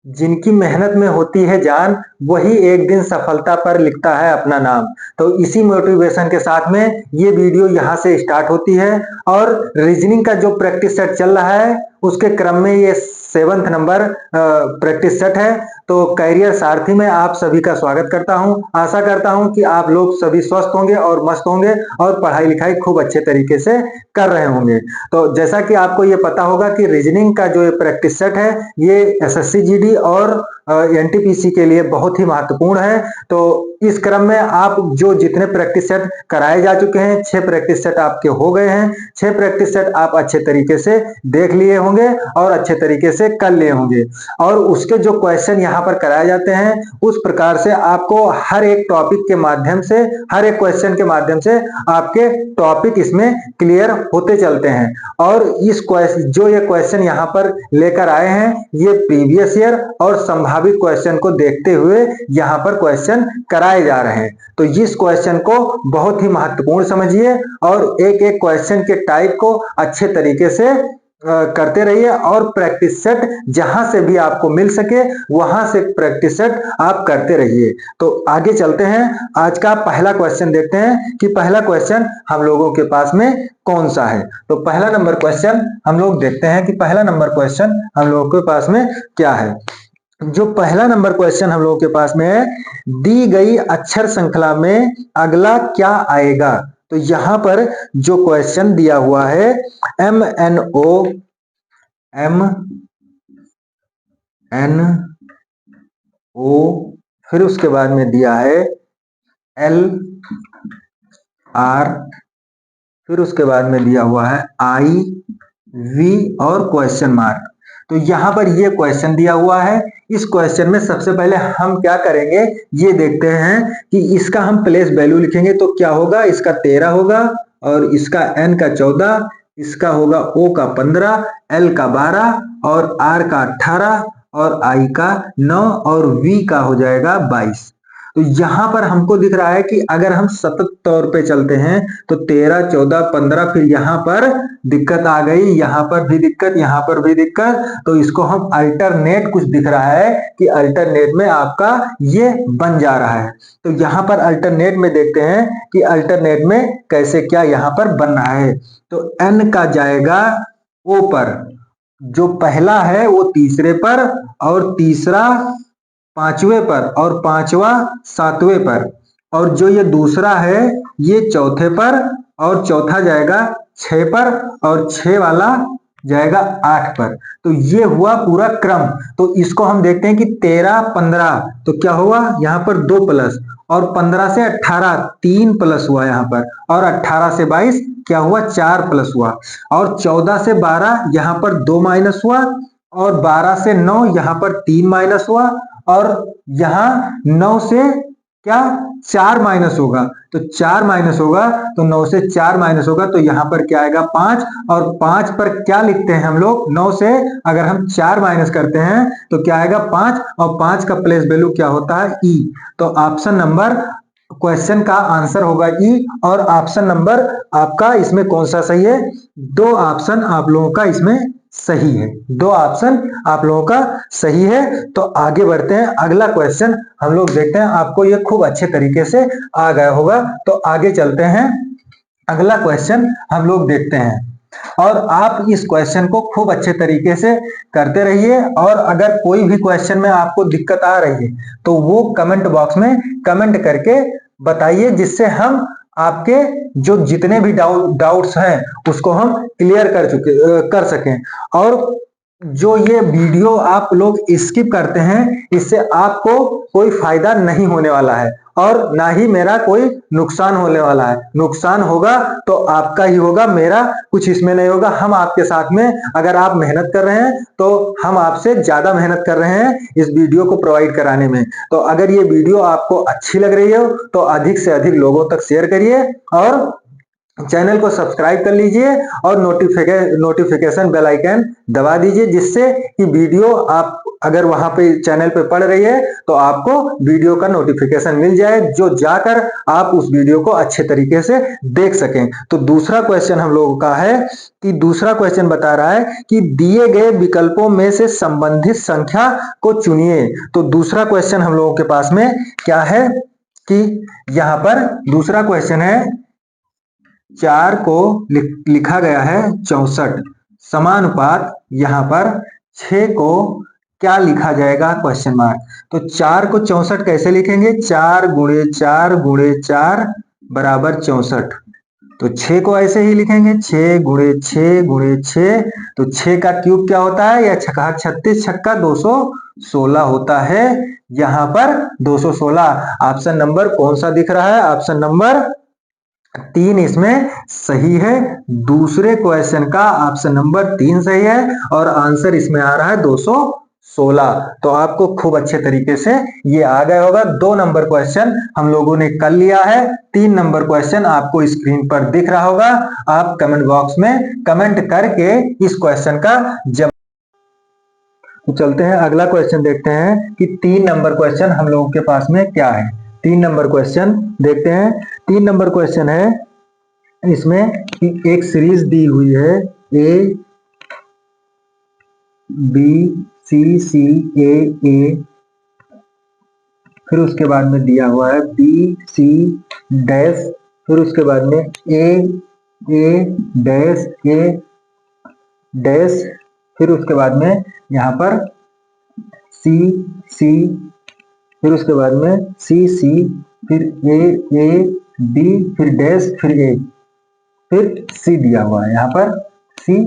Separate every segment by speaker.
Speaker 1: जिनकी मेहनत में होती है जान, वही एक दिन सफलता पर लिखता है अपना नाम। तो इसी मोटिवेशन के साथ में ये वीडियो यहाँ से स्टार्ट होती है और रीजनिंग का जो प्रैक्टिस सेट चल रहा है उसके क्रम में ये 7th नंबर प्रैक्टिस सेट है। तो कैरियर सारथी में आप सभी का स्वागत करता हूं। आशा करता हूं कि आप लोग सभी स्वस्थ होंगे और मस्त होंगे और पढ़ाई लिखाई खूब अच्छे तरीके से कर रहे होंगे। तो जैसा कि आपको ये पता होगा कि रीजनिंग का जो ये प्रैक्टिस सेट है ये एसएससी जीडी और एनटीपीसी के लिए बहुत ही महत्वपूर्ण है। तो इस क्रम में आप जो जितने प्रैक्टिस सेट कराए जा चुके हैं, 6 प्रैक्टिस सेट आपके हो गए हैं। 6 प्रैक्टिस सेट आप अच्छे तरीके से देख लिए होंगे और अच्छे तरीके से कर लिए होंगे और उसके जो क्वेश्चन यहाँ पर कराए जाते हैं उस प्रकार से आपको हर एक टॉपिक के माध्यम से, हर एक क्वेश्चन के माध्यम से आपके टॉपिक इसमें क्लियर होते चलते हैं। और इस क्वेश्चन जो ये क्वेश्चन यहाँ पर लेकर आए हैं ये प्रीवियस ईयर और संभावित क्वेश्चन को देखते हुए यहाँ पर क्वेश्चन कराए जा रहे हैं। तो इस क्वेश्चन को बहुत ही महत्वपूर्ण समझिए और एक एक क्वेश्चन के टाइप को अच्छे तरीके से करते रहिए और प्रैक्टिस सेट जहां से भी आपको मिल सके वहां से प्रैक्टिस सेट आप करते रहिए। तो आगे चलते हैं, आज का पहला क्वेश्चन देखते हैं कि पहला क्वेश्चन हम लोगों के पास में कौन सा है। तो पहला नंबर क्वेश्चन हम लोग देखते हैं कि पहला नंबर क्वेश्चन हम लोगों के पास में क्या है। जो पहला नंबर क्वेश्चन हम लोगों के पास में है, दी गई अक्षर श्रृंखला में अगला क्या आएगा। तो यहां पर जो क्वेश्चन दिया हुआ है MNO फिर उसके बाद में दिया है LR फिर उसके बाद में दिया हुआ है IV और क्वेश्चन मार्क। तो यहां पर ये क्वेश्चन दिया हुआ है। इस क्वेश्चन में सबसे पहले हम क्या करेंगे ये देखते हैं कि इसका हम प्लेस वैल्यू लिखेंगे तो क्या होगा, इसका 13 होगा और इसका N का 14, इसका होगा O का 15, L का 12 और R का 18 और I का 9 और V का हो जाएगा 22। तो यहां पर हमको दिख रहा है कि अगर हम सतत तौर पे चलते हैं तो 13, 14, 15 फिर यहां पर दिक्कत आ गई, यहां पर भी दिक्कत, यहां पर भी दिक्कत। तो इसको हम अल्टरनेट कुछ दिख रहा है कि अल्टरनेट में आपका ये बन जा रहा है। तो यहां पर अल्टरनेट में देखते हैं कि अल्टरनेट में कैसे क्या यहां पर बन रहा है। तो N का जाएगा O पर, जो पहला है वो तीसरे पर और तीसरा पांचवें पर और पांचवा सातवें पर और जो ये दूसरा है ये चौथे पर और चौथा जाएगा 6 पर और 6 वाला जाएगा 8 पर। तो ये हुआ पूरा क्रम। तो इसको हम देखते हैं कि 13, 15 तो क्या हुआ यहाँ पर 2 प्लस और 15 से 18 3 प्लस हुआ यहाँ पर और 18 से 22 क्या हुआ 4 प्लस हुआ और 14 से 12 यहाँ पर 2 माइनस हुआ और 12 से 9 यहाँ पर 3 माइनस हुआ और यहाँ 9 से क्या 4 माइनस होगा। तो 4 माइनस होगा तो 9 से 4 माइनस होगा तो यहाँ पर क्या आएगा 5 और 5 पर क्या लिखते हैं हम लोग 9 से अगर हम 4 माइनस करते हैं तो क्या आएगा 5 और 5 का प्लेस वैल्यू क्या होता है E। तो ऑप्शन नंबर क्वेश्चन का आंसर होगा E और ऑप्शन नंबर आपका इसमें कौन सा सही है, 2 ऑप्शन आप लोगों का इसमें सही है, 2 ऑप्शन आप लोगों का सही है। तो आगे बढ़ते हैं, अगला क्वेश्चन हम लोग देखते हैं, आपको ये खूब अच्छे तरीके से आ गया होगा। तो आगे चलते हैं, अगला क्वेश्चन हम लोग देखते हैं और आप इस क्वेश्चन को खूब अच्छे तरीके से करते रहिए और अगर कोई भी क्वेश्चन में आपको दिक्कत आ रही है तो वो कमेंट बॉक्स में कमेंट करके बताइए, जिससे हम आपके जो जितने भी डाउट्स हैं उसको हम क्लियर कर सकें। और जो ये वीडियो आप लोग स्किप करते हैं इससे आपको कोई फायदा नहीं होने वाला है और ना ही मेरा कोई नुकसान होने वाला है। नुकसान होगा तो आपका ही होगा, मेरा कुछ इसमें नहीं होगा। हम आपके साथ में अगर आप मेहनत कर रहे हैं तो हम आपसे ज्यादा मेहनत कर रहे हैं इस वीडियो को प्रोवाइड कराने में। तो अगर ये वीडियो आपको अच्छी लग रही हो तो अधिक से अधिक लोगों तक शेयर करिए और चैनल को सब्सक्राइब कर लीजिए और नोटिफिकेशन बेल आइकन दबा दीजिए, जिससे कि वीडियो आप अगर वहां पे चैनल पे पढ़ रही है तो आपको वीडियो का नोटिफिकेशन मिल जाए, जो जाकर आप उस वीडियो को अच्छे तरीके से देख सकें। तो दूसरा क्वेश्चन हम लोगों का है कि दूसरा क्वेश्चन बता रहा है कि दिए गए विकल्पों में से संबंधित संख्या को चुनिए। तो दूसरा क्वेश्चन हम लोगों के पास में क्या है कि यहां पर दूसरा क्वेश्चन है 4 को लिखा गया है 64, समानुपात यहां पर 6 को क्या लिखा जाएगा क्वेश्चन मार्क। तो 4 को 64 कैसे लिखेंगे, 4 गुणे 4 गुणे 4 बराबर 64। तो 6 को ऐसे ही लिखेंगे 6 गुणे 6 गुणे 6। तो 6 का क्यूब क्या होता है, या 36 छक्का 216 होता है। यहां पर 216 ऑप्शन नंबर कौन सा दिख रहा है, ऑप्शन नंबर 3 इसमें सही है। दूसरे क्वेश्चन का ऑप्शन नंबर 3 सही है और आंसर इसमें आ रहा है 216। तो आपको खूब अच्छे तरीके से ये आ गया होगा। 2 नंबर क्वेश्चन हम लोगों ने कर लिया है। 3 नंबर क्वेश्चन आपको स्क्रीन पर दिख रहा होगा। आप कमेंट बॉक्स में कमेंट करके इस क्वेश्चन का जवाब। तो चलते हैं अगला क्वेश्चन देखते हैं कि 3 नंबर क्वेश्चन हम लोगों के पास में क्या है। 3 नंबर क्वेश्चन देखते हैं। 3 नंबर क्वेश्चन है इसमें कि एक सीरीज दी हुई है ए बी सी सी ए, फिर उसके बाद में दिया हुआ है बी सी डैश, फिर उसके बाद में ए डैश ए डैश, फिर उसके बाद में यहाँ पर सी सी, फिर उसके बाद में सी सी, फिर ए बी, फिर डैश, फिर ए, फिर सी दिया हुआ है, यहाँ पर सी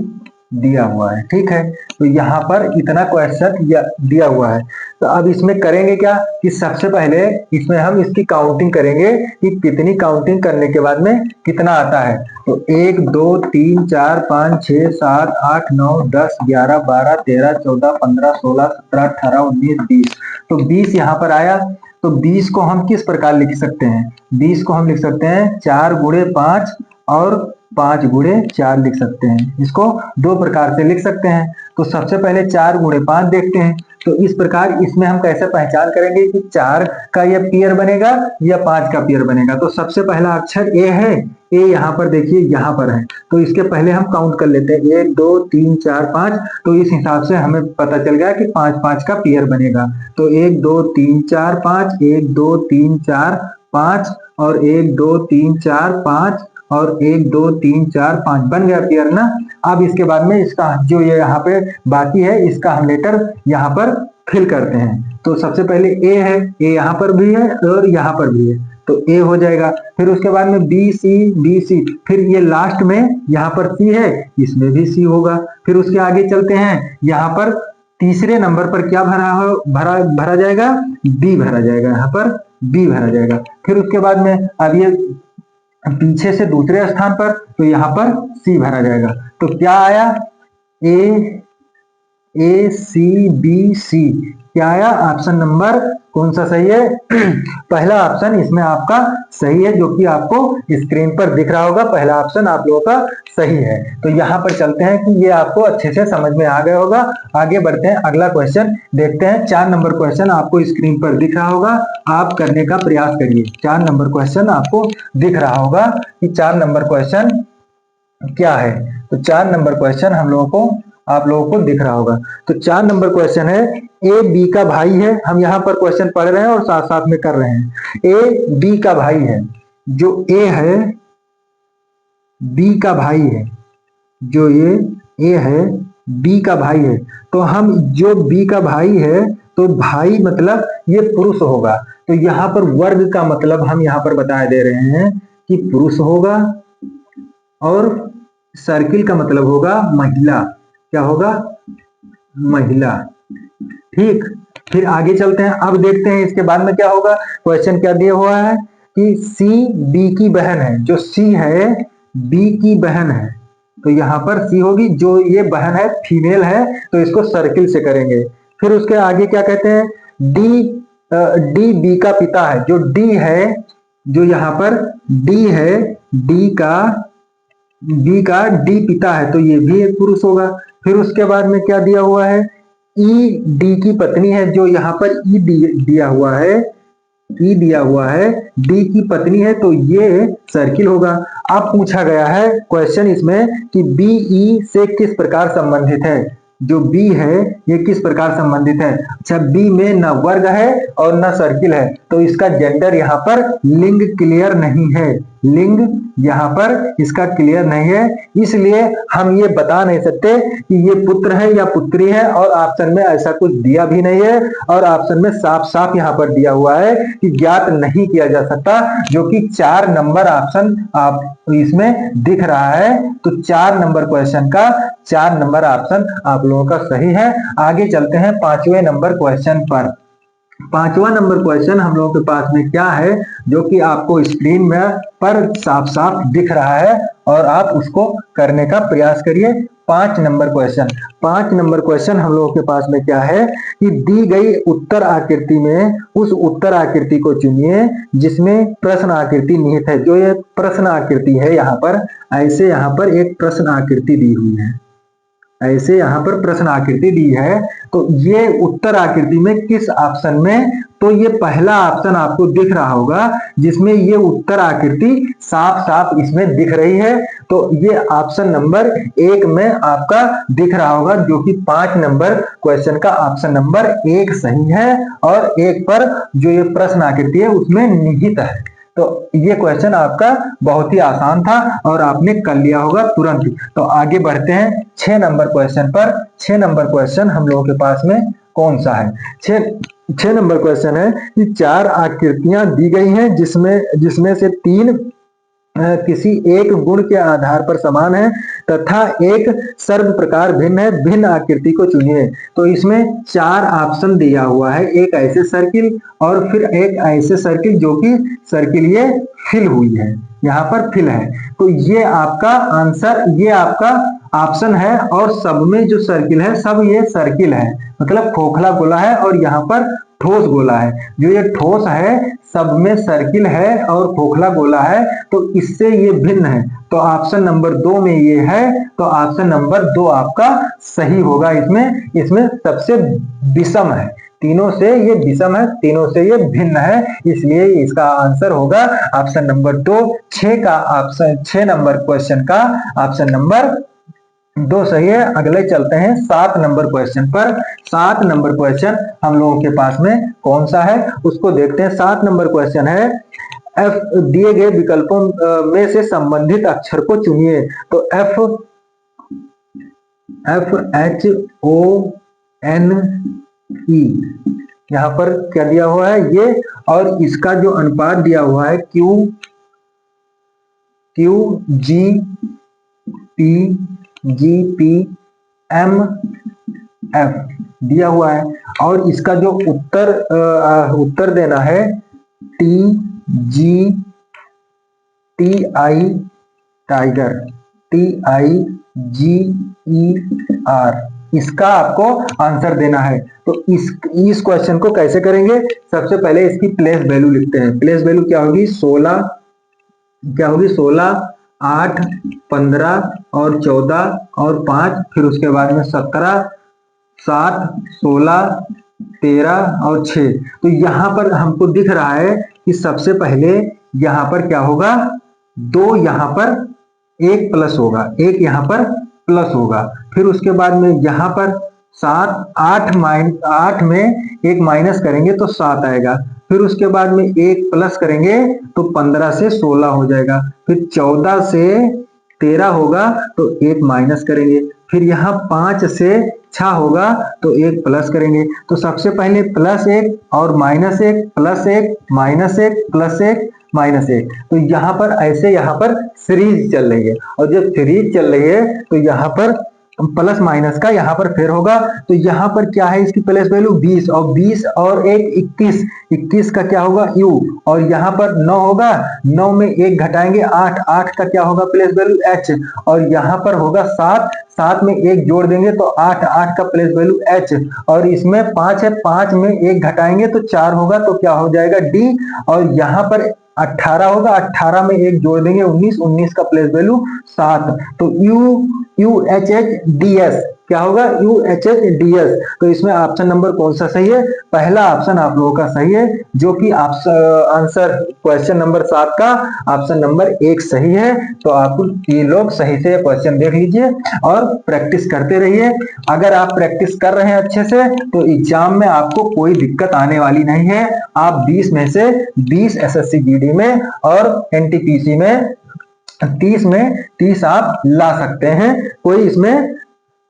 Speaker 1: दिया हुआ है। ठीक है, तो यहाँ पर इतना क्वेश्चन दिया हुआ है। तो अब इसमें करेंगे क्या कि सबसे पहले इसमें हम इसकी काउंटिंग करेंगे कि कितनी, काउंटिंग करने के बाद में कितना आता है। तो 1 2 3 4 5 6 7 8 9 10 11 12 13 14 15 16 17 18 19 20। तो 20 यहाँ पर आया। तो 20 को हम किस प्रकार लिख सकते हैं, 20 को हम लिख सकते हैं 4 गुणे 5 और 5 गुणे 4 लिख सकते हैं। इसको 2 प्रकार से लिख सकते हैं। तो सबसे पहले 4 गुणे 5 देखते हैं। तो इस प्रकार इसमें हम कैसे पहचान करेंगे कि 4 का यह पेयर बनेगा या 5 का पेयर बनेगा। तो सबसे पहला अक्षर ए है, ए यहाँ पर देखिए यहाँ पर है। तो इसके पहले हम काउंट कर लेते हैं 1 2 3 4 5। तो इस हिसाब से हमें पता चल गया कि 5 5 का पेयर बनेगा। तो 1 2 3 4 5, 1 2 3 4 5 और 1 2 3 4 5 और 1 2 3 4 5 बन गया पेयर ना। अब इसके बाद में इसका जो ये यहाँ पे बाकी है इसका हम लेटर यहाँ पर फिल करते हैं। तो सबसे पहले ए है, ए यहाँ पर भी है और यहाँ पर भी है, तो ए हो जाएगा। फिर उसके बाद में बी सी, फिर ये लास्ट में यहाँ पर सी है, इसमें भी सी होगा। फिर उसके आगे चलते हैं, यहाँ पर तीसरे नंबर पर क्या भरा जाएगा, बी भरा जाएगा, यहाँ पर बी भरा जाएगा। फिर उसके बाद में अब ये पीछे से दूसरे स्थान पर, तो यहाँ पर सी भरा जाएगा। तो क्या आया, ए सी बी सी, क्या आया, ऑप्शन नंबर कौन सा सही है पहला ऑप्शन इसमें आपका सही है, जो कि आपको स्क्रीन पर दिख रहा होगा। पहला ऑप्शन आप लोगों का सही है। तो यहाँ पर चलते हैं कि ये आपको अच्छे से समझ में आ गया होगा। आगे बढ़ते हैं, अगला क्वेश्चन देखते हैं। 4 नंबर क्वेश्चन आपको स्क्रीन पर दिख रहा होगा, आप करने का प्रयास करिए। 4 नंबर क्वेश्चन आपको दिख रहा होगा कि 4 नंबर क्वेश्चन क्या है। तो 4 नंबर क्वेश्चन आप लोगों को दिख रहा होगा। तो 4 नंबर क्वेश्चन है, ए बी का भाई है। हम यहाँ पर क्वेश्चन पढ़ रहे हैं और साथ साथ में कर रहे हैं। ए बी का भाई है, जो ए है बी का भाई है, जो ये ए है बी का भाई है। तो हम जो बी का भाई है, तो भाई मतलब ये पुरुष होगा। तो यहाँ पर वर्ग का मतलब हम यहाँ पर बता दे रहे हैं कि पुरुष होगा, और सर्किल का मतलब होगा महिला। क्या होगा, महिला। ठीक, फिर आगे चलते हैं। अब देखते हैं इसके बाद में क्या होगा। क्वेश्चन क्या दिया हुआ है कि सी बी की बहन है, जो सी है बी की बहन है। तो यहाँ पर सी होगी, जो ये बहन है फीमेल है, तो इसको सर्किल से करेंगे। फिर उसके आगे क्या कहते हैं, डी बी का पिता है। जो डी है, जो यहाँ पर डी है, बी का डी पिता है, तो ये भी एक पुरुष होगा। फिर उसके बाद में क्या दिया हुआ है, ई डी की पत्नी है, जो यहाँ पर ई दिया हुआ है, ई दिया हुआ है, डी की पत्नी है, तो ये सर्किल होगा। अब पूछा गया है क्वेश्चन इसमें कि बी ई से किस प्रकार संबंधित है। जो बी है ये किस प्रकार संबंधित है। अच्छा, बी में न वर्ग है और न सर्किल है, तो इसका जेंडर यहाँ पर लिंग क्लियर नहीं है, लिंग यहाँ पर इसका क्लियर नहीं है, इसलिए हम ये बता नहीं सकते कि ये पुत्र है या पुत्री है, और ऑप्शन में ऐसा कुछ दिया भी नहीं है, और ऑप्शन में साफ साफ यहाँ पर दिया हुआ है कि ज्ञात नहीं किया जा सकता, जो कि 4 नंबर ऑप्शन आप इसमें दिख रहा है। तो 4 नंबर क्वेश्चन का 4 नंबर ऑप्शन आप लोगों का सही है। आगे चलते हैं 5वें नंबर क्वेश्चन पर। 5वां नंबर क्वेश्चन हम लोगों के पास में क्या है, जो कि आपको स्क्रीन में पर साफ साफ दिख रहा है, और आप उसको करने का प्रयास करिए। 5 नंबर क्वेश्चन, 5 नंबर क्वेश्चन हम लोगों के पास में क्या है कि दी गई उत्तर आकृति में उस उत्तर आकृति को चुनिए जिसमें प्रश्न आकृति निहित है। जो ये प्रश्न आकृति है, यहाँ पर ऐसे यहाँ पर एक प्रश्न आकृति दी हुई है, ऐसे यहाँ पर प्रश्न आकृति दी है, तो ये उत्तर आकृति में किस ऑप्शन में, तो ये पहला ऑप्शन आपको दिख रहा होगा जिसमें ये उत्तर आकृति साफ साफ इसमें दिख रही है, तो ये ऑप्शन नंबर 1 में आपका दिख रहा होगा, जो कि 5 नंबर क्वेश्चन का ऑप्शन नंबर 1 सही है, और 1 पर जो ये प्रश्न आकृति है उसमें निहित है। तो ये क्वेश्चन आपका बहुत ही आसान था और आपने कर लिया होगा तुरंत। तो आगे बढ़ते हैं 6 नंबर क्वेश्चन पर। 6 नंबर क्वेश्चन हम लोगों के पास में कौन सा है। 6 नंबर क्वेश्चन है कि 4 आकृतियां दी गई हैं जिसमें से 3 किसी एक गुण के आधार पर समान है तथा एक सर्व प्रकार भिन्न है, भिन्न आकृति को चुनिए। तो इसमें 4 ऑप्शन दिया हुआ है, एक ऐसे सर्किल और फिर एक ऐसे सर्किल जो कि सर्किल ये फिल हुई है, यहाँ पर फिल है। तो ये आपका आंसर, ये आपका ऑप्शन है, और सब में जो सर्किल है सब ये सर्किल है, मतलब खोखला गोला है, और यहाँ पर ठोस गोला है। जो ये ठोस है सब में सर्किल है और खोखला गोला है, तो इससे ये भिन्न है। तो ऑप्शन नंबर 2 में ये है, तो ऑप्शन नंबर 2 आपका सही होगा। इसमें सबसे विषम है, तीनों से ये विषम है, तीनों से ये भिन्न है, इसलिए इसका आंसर होगा ऑप्शन नंबर 2। 6 का ऑप्शन, 6 नंबर क्वेश्चन का ऑप्शन नंबर 2 सही है। अगले चलते हैं 7 नंबर क्वेश्चन पर। 7 नंबर क्वेश्चन हम लोगों के पास में कौन सा है उसको देखते हैं। 7 नंबर क्वेश्चन है एफ दिए गए विकल्पों में से संबंधित अक्षर को चुनिए। तो F H O N E यहाँ पर क्या दिया हुआ है ये, और इसका जो अनुपात दिया हुआ है Q G P M F दिया हुआ है, और इसका जो उत्तर देना है टी आई टाइगर, TIGER, इसका आपको आंसर देना है। तो इस क्वेश्चन को कैसे करेंगे, सबसे पहले इसकी प्लेस वैल्यू लिखते हैं। प्लेस वैल्यू क्या होगी 16, 8, 15 और 14 और 5, फिर उसके बाद में 17, 7, 16, 13 और 6। तो यहाँ पर हमको दिख रहा है कि सबसे पहले यहाँ पर क्या होगा, 2 यहाँ पर 1 प्लस होगा, 1 यहाँ पर प्लस होगा, फिर उसके बाद में यहाँ पर 7, 8 में 1 माइनस करेंगे तो 7 आएगा, फिर उसके बाद में 1 प्लस करेंगे तो 15 से 16 हो जाएगा, फिर 14 से 13 होगा तो 1 माइनस करेंगे, फिर यहाँ 5 से 6 होगा तो 1 प्लस करेंगे। तो सबसे पहले +1 और -1, +1 -1 +1 -1। तो यहाँ पर ऐसे यहाँ पर सीरीज चल रही है, और जब सीरीज चल रही है तो यहाँ पर प्लस माइनस का यहाँ पर फेर होगा। तो यहाँ पर क्या है इसकी प्लेस वैल्यू 20, और 20 और 1 21, 21 का क्या होगा u, और यहाँ पर 9 होगा, 9 में 1 घटाएंगे 8, 8 का क्या होगा प्लेस वैल्यू h, और यहाँ पर होगा 7, 7 में 1 जोड़ देंगे तो 8, 8 का प्लेस वैल्यू h, और इसमें 5 है, 5 में 1 घटाएंगे तो 4 होगा, तो क्या हो जाएगा d, और यहाँ पर 18 होगा, 18 में 1 जोड़ देंगे 19, 19 का प्लेस वैल्यू 7। तो UHHDS क्या होगा, UHHDS। तो इसमें ऑप्शन नंबर कौन सा सही है, पहला ऑप्शन आप लोगों का सही है, जो कि आंसर क्वेश्चन नंबर 7 का ऑप्शन नंबर 1 सही है। तो आप ये लोग सही से क्वेश्चन देख लीजिए और प्रैक्टिस करते रहिए। अगर आप प्रैक्टिस कर रहे हैं अच्छे से तो एग्जाम में आपको कोई दिक्कत आने वाली नहीं है। आप 20 में से 20 SSC GD में और NTPC में 30 में 30 आप ला सकते हैं। कोई इसमें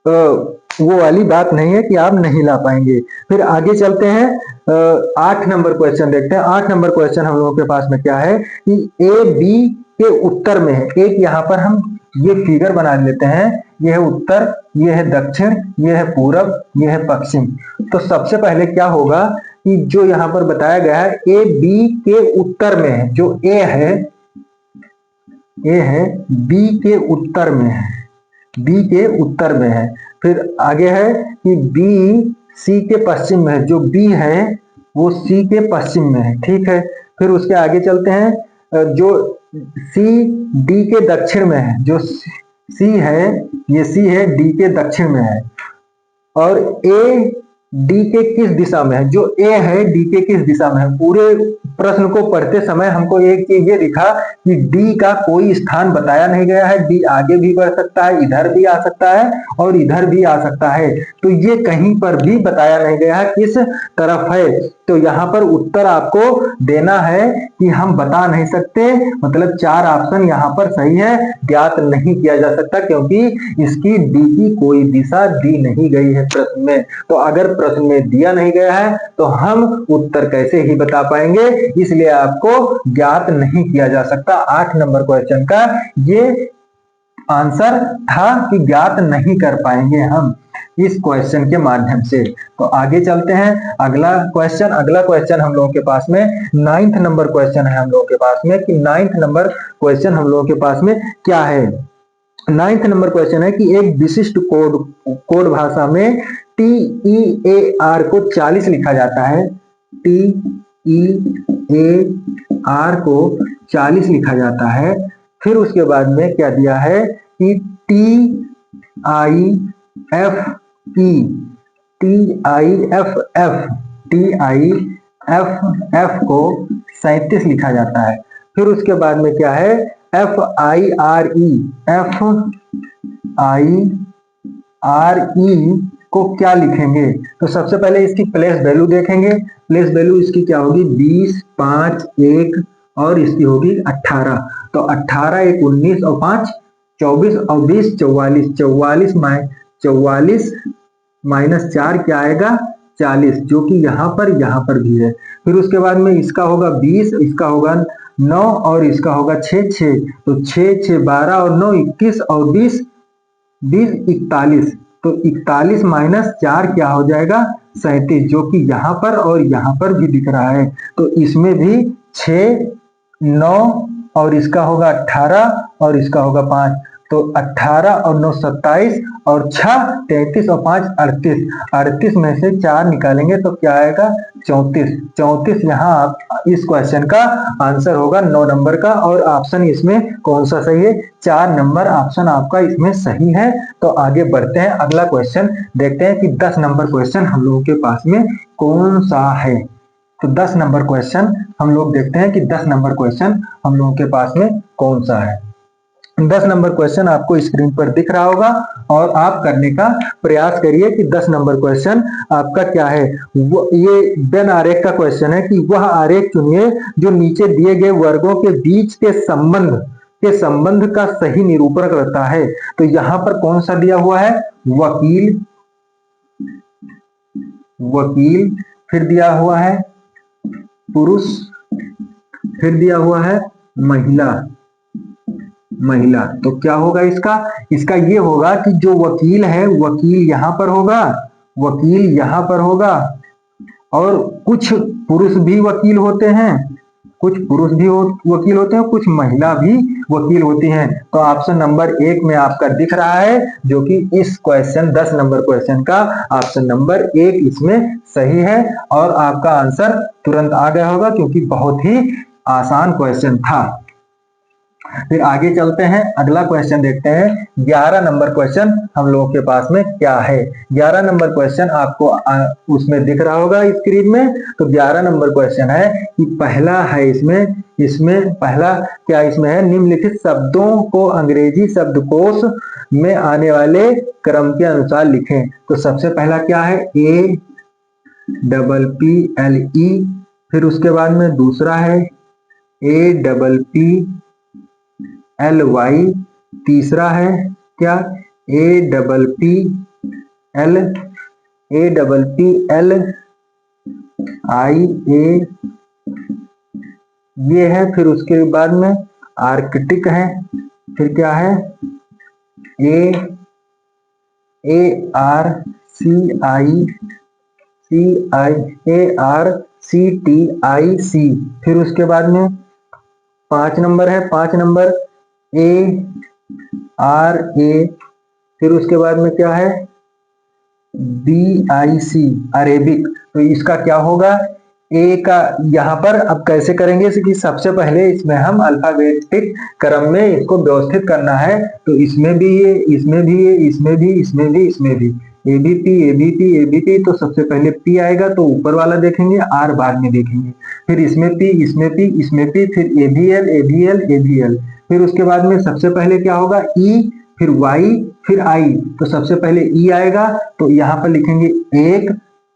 Speaker 1: वो वाली बात नहीं है कि आप नहीं ला पाएंगे। फिर आगे चलते हैं, 8 नंबर क्वेश्चन देखते हैं। 8 नंबर क्वेश्चन हम लोगों के पास में क्या है कि ए बी के उत्तर में है। एक यहाँ पर हम ये फिगर बना लेते हैं, ये है उत्तर, ये है दक्षिण, ये है पूरब, ये है पश्चिम। तो सबसे पहले क्या होगा कि जो यहाँ पर बताया गया है ए बी के उत्तर में है, जो ए है बी के उत्तर में है, बी के उत्तर में है। फिर आगे है कि बी सी के पश्चिम में है, जो बी है वो सी के पश्चिम में है, ठीक है। फिर उसके आगे चलते हैं, जो सी डी के दक्षिण में है, जो सी है, ये सी है डी के दक्षिण में है। और ए डी के किस दिशा में है, जो ए है डी के किस दिशा में है। पूरे प्रश्न को पढ़ते समय हमको एक चीज ये दिखा कि डी का कोई स्थान बताया नहीं गया है। डी आगे भी बढ़ सकता है, इधर भी आ सकता है और इधर भी आ सकता है। तो ये कहीं पर भी बताया नहीं गया है किस तरफ है। तो यहाँ पर उत्तर आपको देना है कि हम बता नहीं सकते, मतलब 4 ऑप्शन यहाँ पर सही है, ज्ञात नहीं किया जा सकता, क्योंकि इसकी डी की कोई दिशा दी नहीं गई है प्रश्न में। तो अगर प्रश्न में दिया नहीं गया है तो हम उत्तर कैसे ही बता पाएंगे, इसलिए आपको ज्ञात नहीं किया जा सकता। 8 नंबर क्वेश्चन का ये आंसर था कि ज्ञात नहीं कर पाएंगे हम इस क्वेश्चन के माध्यम से। तो आगे चलते हैं, अगला क्वेश्चन हम लोगों के पास में 9th नंबर क्वेश्चन है हम लोगों के पास में, कि 9th नंबर क्वेश्चन हम लोगों के पास में क्या है। 9th नंबर क्वेश्चन है कि एक विशिष्ट कोड भाषा में TEAR को 40 लिखा जाता है। TEAR को 40 लिखा जाता है। फिर उसके बाद में क्या दिया है कि TIFF को 37 लिखा जाता है। फिर उसके बाद में क्या है, FIRE को क्या लिखेंगे। तो सबसे पहले इसकी प्लेस वैल्यू देखेंगे। प्लेस वैल्यू इसकी क्या होगी, 20, 5, 1 और इसकी होगी 18। तो 18, 1, 19 और 5 24 और 20 44। 44 माइनस 4 क्या आएगा, 40, जो कि यहाँ पर भी है। फिर उसके बाद में इसका होगा 20, इसका होगा 9 और इसका होगा 6। तो 6 6 12 और 9 21 और 20 41। तो 41 माइनस 4 क्या हो जाएगा, 37, जो कि यहाँ पर और यहाँ पर भी दिख रहा है। तो इसमें भी 6 9 और इसका होगा 18 और इसका होगा 5। तो 18 और 9 27 और 6 33 और 5 38। 38 में से 4 निकालेंगे तो क्या आएगा, 34। यहाँ इस क्वेश्चन का आंसर होगा 9 नंबर का। और ऑप्शन इसमें कौन सा सही है, 4 नंबर ऑप्शन आपका इसमें सही है। तो आगे बढ़ते हैं, अगला क्वेश्चन देखते हैं कि 10 नंबर क्वेश्चन हम लोगों के पास में कौन सा है। तो 10 नंबर क्वेश्चन हम लोग देखते हैं कि 10 नंबर क्वेश्चन हम लोगों के पास में कौन सा है। 10 नंबर क्वेश्चन आपको स्क्रीन पर दिख रहा होगा और आप करने का प्रयास करिए कि 10 नंबर क्वेश्चन आपका क्या है। ये वेन आरेख का क्वेश्चन है कि वह आरेख चुनिए जो नीचे दिए गए वर्गों के बीच के संबंध का सही निरूपण करता है। तो यहाँ पर कौन सा दिया हुआ है, वकील, फिर दिया हुआ है पुरुष, फिर दिया हुआ है महिला। तो क्या होगा इसका ये होगा कि जो वकील है, वकील यहाँ पर होगा और कुछ पुरुष भी वकील होते हैं, कुछ महिला भी वकील होती हैं। तो ऑप्शन नंबर 1 में आपका दिख रहा है, जो कि इस क्वेश्चन 10 नंबर क्वेश्चन का ऑप्शन नंबर 1 इसमें सही है। और आपका आंसर तुरंत आ गया होगा क्योंकि बहुत ही आसान क्वेश्चन था। फिर आगे चलते हैं, अगला क्वेश्चन देखते हैं। 11 नंबर क्वेश्चन हम लोगों के पास में क्या है। 11 नंबर क्वेश्चन आपको उसमें दिख रहा होगा स्क्रीन में। तो 11 नंबर क्वेश्चन है कि पहला है इसमें पहला क्या इसमें है, निम्नलिखित शब्दों को अंग्रेजी शब्दकोश में आने वाले क्रम के अनुसार लिखें। तो सबसे पहला क्या है, APPLE। फिर उसके बाद में दूसरा है APPLY। तीसरा है क्या, APPLIA ये है। फिर उसके बाद में आर्कटिक है। फिर क्या है, ARCTIC। फिर उसके बाद में 5 नंबर है, 5 नंबर ARA। फिर उसके बाद में क्या है, BIC अरेबिक। तो इसका क्या होगा, ए का यहाँ पर अब कैसे करेंगे कि सबसे पहले इसमें हम अल्फाबेटिक क्रम में इसको व्यवस्थित करना है। तो इसमें भी ये, इसमें भी ये, इसमें भी, इसमें भी, इसमें भी ABP। तो सबसे पहले P आएगा तो ऊपर वाला देखेंगे, R बाद में देखेंगे। फिर इसमें P, इसमें P, इसमें P, फिर ABL। फिर उसके बाद में सबसे पहले क्या होगा, E, फिर Y, फिर I। तो सबसे पहले E आएगा तो यहाँ पर लिखेंगे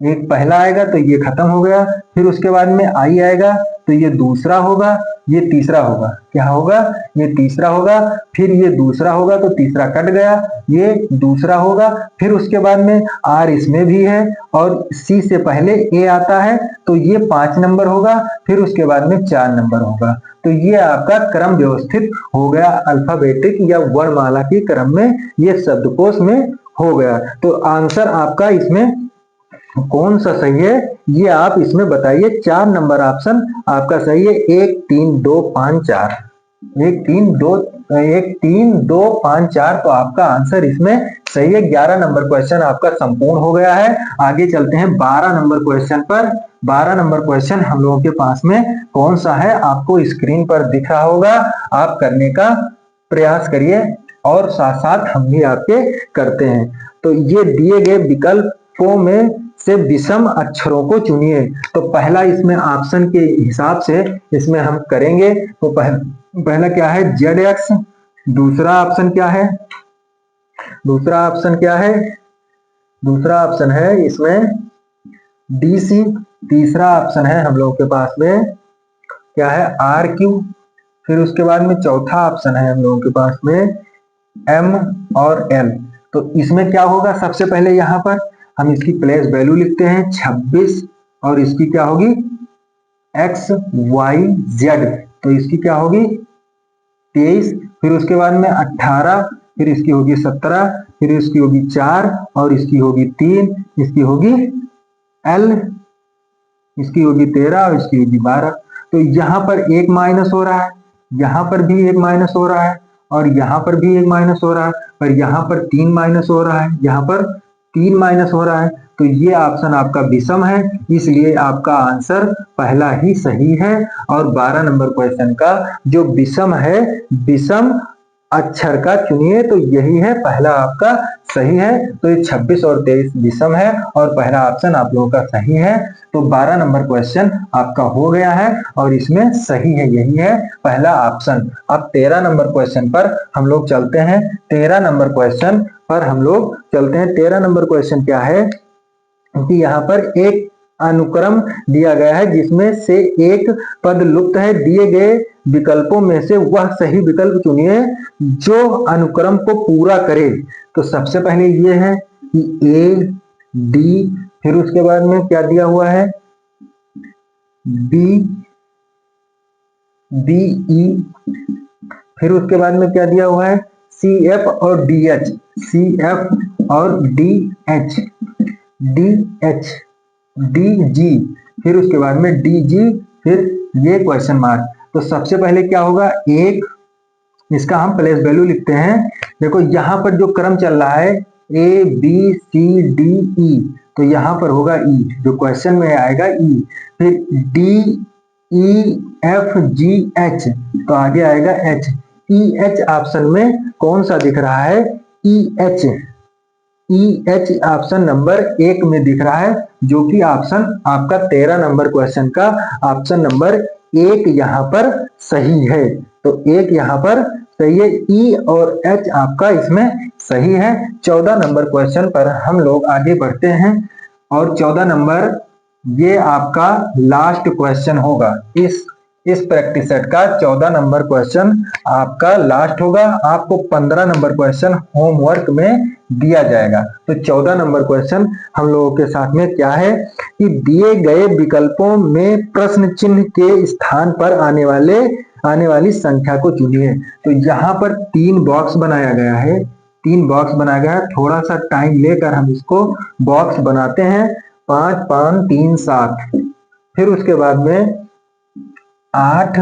Speaker 1: एक पहला आएगा तो ये खत्म हो गया। फिर उसके बाद में आई आएगा तो ये दूसरा होगा, ये तीसरा होगा। क्या होगा, ये तीसरा होगा। फिर ये दूसरा होगा तो तीसरा कट गया, ये दूसरा होगा। फिर उसके बाद में आर इसमें भी है और सी से पहले ए आता है तो ये 5 नंबर होगा। फिर उसके बाद में 4 नंबर होगा। तो ये आपका क्रम व्यवस्थित हो गया, अल्फाबेटिक या वर्णमाला के क्रम में ये शब्दकोश में हो गया। तो आंसर आपका इसमें कौन सा सही है ये आप इसमें बताइए। 4 नंबर ऑप्शन आपका सही है, 1 3 2 5 4। 1 3 2 5 4 तो आपका आंसर इसमें सही है। 11 नंबर क्वेश्चन आपका संपूर्ण हो गया है। आगे चलते हैं 12 नंबर क्वेश्चन पर। 12 नंबर क्वेश्चन हम लोगों के पास में कौन सा है, आपको स्क्रीन पर दिख रहा होगा। आप करने का प्रयास करिए और साथ साथ हम भी आपके करते हैं। तो ये दिए गए विकल्पों में से विषम अक्षरों को चुनिए। तो पहला इसमें ऑप्शन के हिसाब से इसमें हम करेंगे। तो पहला क्या है, ZX। दूसरा ऑप्शन क्या है, दूसरा ऑप्शन है इसमें DC। तीसरा ऑप्शन है हम लोगों के पास में क्या है, RQ। फिर उसके बाद में चौथा ऑप्शन है हम लोगों के पास में M और L। तो इसमें क्या होगा, सबसे पहले यहाँ पर हम इसकी प्लेस वैल्यू लिखते हैं 26 और इसकी क्या होगी XYZ। तो इसकी क्या होगी 23। फिर उसके बाद में 18, फिर इसकी होगी 17, फिर इसकी होगी 4 और इसकी होगी 3, इसकी होगी L, इसकी होगी 13 और इसकी होगी 12। तो यहाँ पर एक माइनस हो रहा है, यहाँ पर भी एक माइनस हो रहा है और यहाँ पर भी एक माइनस हो रहा है, पर यहाँ पर 3 माइनस हो रहा है, यहाँ पर 3 माइनस हो रहा है। तो ये ऑप्शन आपका विषम है, इसलिए आपका आंसर पहला ही सही है। और 12 नंबर क्वेश्चन का जो विषम है, विषम अक्षर का चुनिए, तो यही है पहला आपका सही है। तो ये 26 और 23 विषम है और पहला ऑप्शन आप लोगों का सही है। तो 12 नंबर क्वेश्चन आपका हो गया है और इसमें सही है, यही है पहला ऑप्शन। अब 13 नंबर क्वेश्चन पर हम लोग चलते हैं। 13 नंबर क्वेश्चन पर हम लोग चलते हैं। 13 नंबर क्वेश्चन क्या है कि यहाँ पर एक अनुक्रम दिया गया है जिसमें से एक पद लुप्त है। दिए गए विकल्पों में से वह सही विकल्प चुनिए जो अनुक्रम को पूरा करे। तो सबसे पहले ये है कि A D, फिर उसके बाद में क्या दिया हुआ है B E, फिर उसके बाद में क्या दिया हुआ है CF और DH, CF और DH, DG, फिर उसके बाद में DG, फिर ये क्वेश्चन मार्क। तो सबसे पहले क्या होगा, एक इसका हम प्लेस वैल्यू लिखते हैं। देखो यहाँ पर जो क्रम चल रहा है ABCDE, तो यहाँ पर होगा E, जो क्वेश्चन में आएगा E। फिर DEFGH, तो आगे आएगा H। EH ऑप्शन में कौन सा दिख रहा है? EH ऑप्शन नंबर 1 में दिख रहा है, जो कि ऑप्शन आपका 13 नंबर क्वेश्चन का ऑप्शन नंबर 1 यहाँ पर सही है। तो 1 यहाँ पर सही है, E और H आपका इसमें सही है। 14 नंबर क्वेश्चन पर हम लोग आगे बढ़ते हैं और 14 नंबर ये आपका लास्ट क्वेश्चन होगा। इस प्रैक्टिस सेट का 14 नंबर क्वेश्चन आपका लास्ट होगा। आपको 15 नंबर क्वेश्चन होमवर्क में दिया जाएगा। तो 14 नंबर क्वेश्चन हम लोगों के साथ में क्या है कि दिए गए विकल्पों में प्रश्न चिन्ह के स्थान पर आने वाली संख्या को चुनिए। तो यहाँ पर 3 बॉक्स बनाया गया है, 3 बॉक्स बनाया गया है। थोड़ा सा टाइम लेकर हम इसको बॉक्स बनाते हैं। 5 5 3 7, फिर उसके बाद में 8,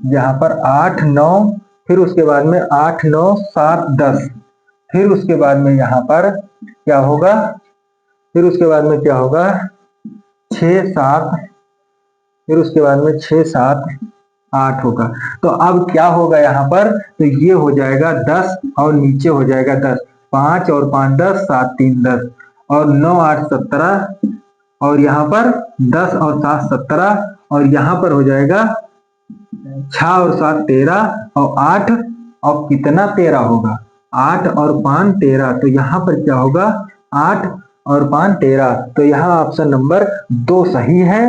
Speaker 1: यहाँ पर 8 9, फिर उसके बाद में 8 9 7 10, फिर उसके बाद में यहाँ पर क्या होगा, फिर उसके बाद में क्या होगा 6 7, फिर उसके बाद में 6 7 8 होगा। तो अब क्या होगा यहाँ पर, तो ये हो जाएगा 10 और नीचे हो जाएगा 10, 5 और 5 10, 7 3 10 और 9 8 17 और यहाँ पर 10 और 7 17 और यहाँ पर हो जाएगा 6 और 7 13 और 8 और कितना 13 होगा, 8 और 5 13। तो यहाँ पर क्या होगा 8 और 5 13। तो यहाँ ऑप्शन नंबर 2 सही है,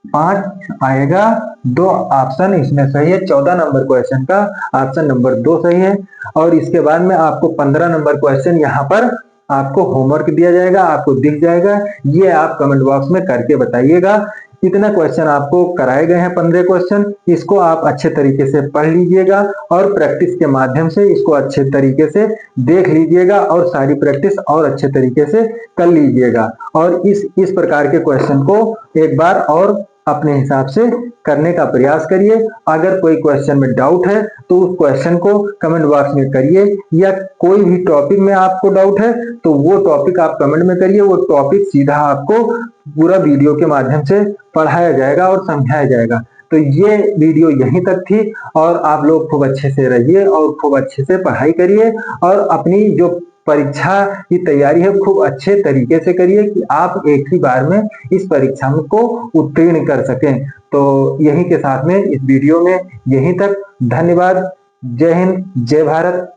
Speaker 1: 5 आएगा, 2 ऑप्शन इसमें सही है। 14 नंबर क्वेश्चन का ऑप्शन नंबर 2 सही है। और इसके बाद में आपको 15 नंबर क्वेश्चन यहाँ पर आपको होमवर्क दिया जाएगा, आपको दिख जाएगा। ये आप कमेंट बॉक्स में करके बताइएगा कितना क्वेश्चन आपको कराए गए हैं। 15 क्वेश्चन, इसको आप अच्छे तरीके से पढ़ लीजिएगा और प्रैक्टिस के माध्यम से इसको अच्छे तरीके से देख लीजिएगा और सारी प्रैक्टिस और अच्छे तरीके से कर लीजिएगा। और इस प्रकार के क्वेश्चन को एक बार और अपने हिसाब से करने का प्रयास करिए। अगर कोई क्वेश्चन में डाउट है तो उस क्वेश्चन को कमेंट बॉक्स में करिए, या कोई भी टॉपिक में आपको डाउट है तो वो टॉपिक आप कमेंट में करिए। वो टॉपिक सीधा आपको पूरा वीडियो के माध्यम से पढ़ाया जाएगा और समझाया जाएगा। तो ये वीडियो यहीं तक थी और आप लोग खूब अच्छे से रहिए और खूब अच्छे से पढ़ाई करिए और अपनी जो परीक्षा की तैयारी है खूब अच्छे तरीके से करिए कि आप एक ही बार में इस परीक्षा को उत्तीर्ण कर सकें। तो यहीं के साथ में इस वीडियो में यहीं तक। धन्यवाद। जय हिंद, जय भारत।